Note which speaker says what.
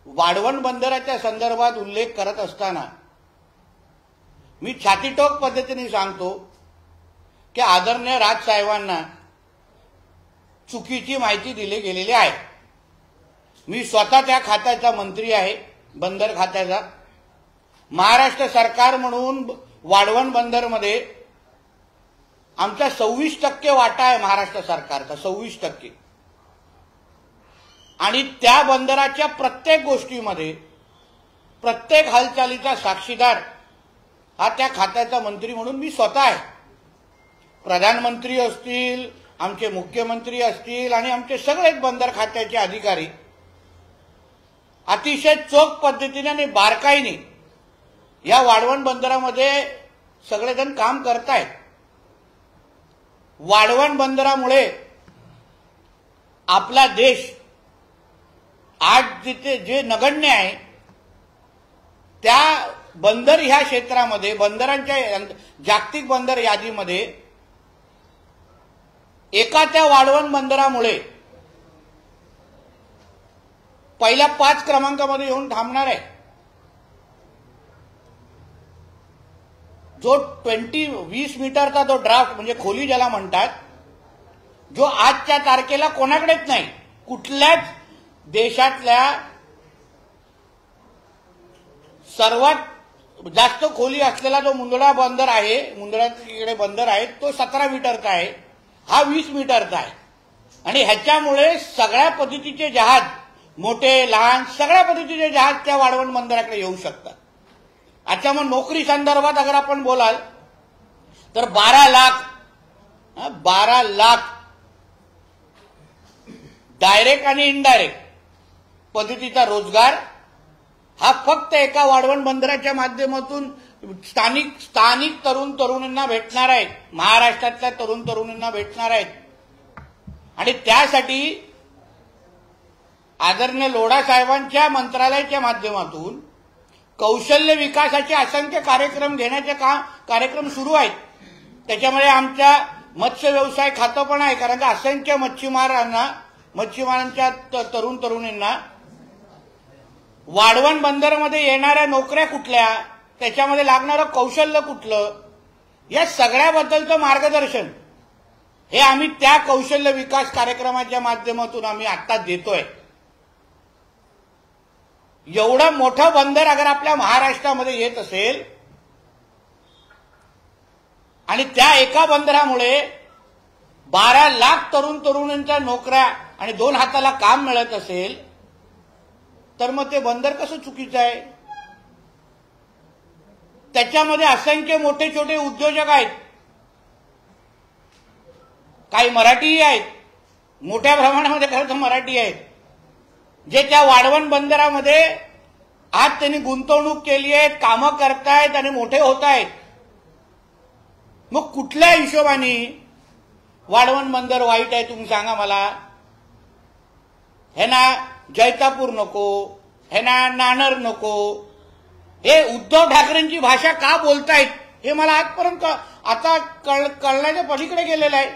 Speaker 1: वाढवण बंदराच्या संदर्भात उल्लेख करत असताना मी छातीटोक पद्धतीने सांगतो की आदरणीय राजसाहेबांना चुकीची माहिती दिली गेलेली आहे। मी स्वतः त्या खात्याचा मंत्री आहे, बंदर खात्याचा। महाराष्ट्र सरकार म्हणून वाढवण बंदरमध्ये आमचा 26% वाटा आहे महाराष्ट्र सरकारचा, 26%। आणि त्या बंदराच्या प्रत्येक गोष्टीमध्ये प्रत्येक हालचालीचा साक्षीदार हा त्या खात्याचा मंत्री म्हणून मी स्वतः आहे। प्रधानमंत्री असतील, आमचे मुख्यमंत्री असतील आणि आमचे सगळेच बंदर खात्याचे अधिकारी अतिशय चोख पद्धतीने आणि बारकाईने या वाढवण बंदरामध्ये सगळेजण काम करतायत। वाढवण बंदरामुळे आपला देश आज जिथे जे नगण्य आहे त्या बंदर ह्या क्षेत्रामध्ये, बंदरांच्या जागतिक बंदर यादीमध्ये एका त्या वाढवण बंदरामुळे पहिल्या 5 क्रमांकामध्ये येऊन थांबणार आहे। जो 20 मीटरचा जो ड्राफ्ट म्हणजे खोली ज्याला म्हणतात, जो आजच्या तारखेला कोणाकडेच नाही, कुठल्याच देशातल्या सर्वात जास्त खोली असलेला जो मुंदडा बंदर आहे, मुंदड्याकडे बंदर आहे, तो 17 मीटरचा आहे, हा 20 मीटरचा आहे। आणि ह्याच्यामुळे सगळ्या पद्धतीचे जहाज, मोठे लहान सगळ्या पद्धतीचे जहाज त्या वाढवण बंदराकडे येऊ शकतात। अच्छा, मग नोकरी संदर्भात अगर आपण बोलाल तर 12 लाख डायरेक्ट आणि इनडायरेक्ट पद्धतीचा रोजगार हा फक्त एका वाढवण बंदराच्या माध्यमातून स्थानिक तरुण तरुणींना भेटणार आहेत, महाराष्ट्रातल्या तरुण तरुणींना भेटणार आहेत। आणि त्यासाठी आदरणीय लोढा साहेबांच्या मंत्रालयाच्या माध्यमातून कौशल्य विकासाचे असंख्य कार्यक्रम घेण्याचे कार्यक्रम सुरू आहेत। त्याच्यामध्ये आमच्या मत्स्य व्यवसाय खातं पण आहे, कारण का असंख्य मच्छीमारांच्या तरुण तरुणींना वाढवण बंदरमध्ये येणाऱ्या नोकऱ्या कुठल्या, त्याच्यामध्ये लागणारं कौशल्य कुठलं, या सगळ्याबद्दलचं मार्गदर्शन हे आम्ही त्या कौशल्य विकास कार्यक्रमाच्या माध्यमातून आम्ही आता देतोय। एवढं मोठं बंदर अगर आपल्या महाराष्ट्रामध्ये येत असेल आणि त्या एका बंदरामुळे 12 लाख तरुण तरुणींच्या नोकऱ्या आणि 2 हाताला काम मिळत असेल तर मग ते बंदर कसं चुकीचं आहे? त्याच्यामध्ये असंख्य मोठे छोटे उद्योजक आहेत, काही मराठीही आहेत, मोठ्या प्रमाणामध्ये खरं तर मराठी आहेत, जे त्या वाढवण बंदरामध्ये आज त्यांनी गुंतवणूक केली आहे, कामं करतायत आणि मोठे होत आहेत। मग कुठल्या हिशोबाने वाढवण बंदर वाईट आहे तुम्ही सांगा मला? हे ना जैतापूर नको, हे ना नाणार नको, हे उद्धव ठाकरेंची भाषा का बोलतायत हे मला आजपर्यंत आता कळण्याच्या पलीकडे गेलेलं आहे।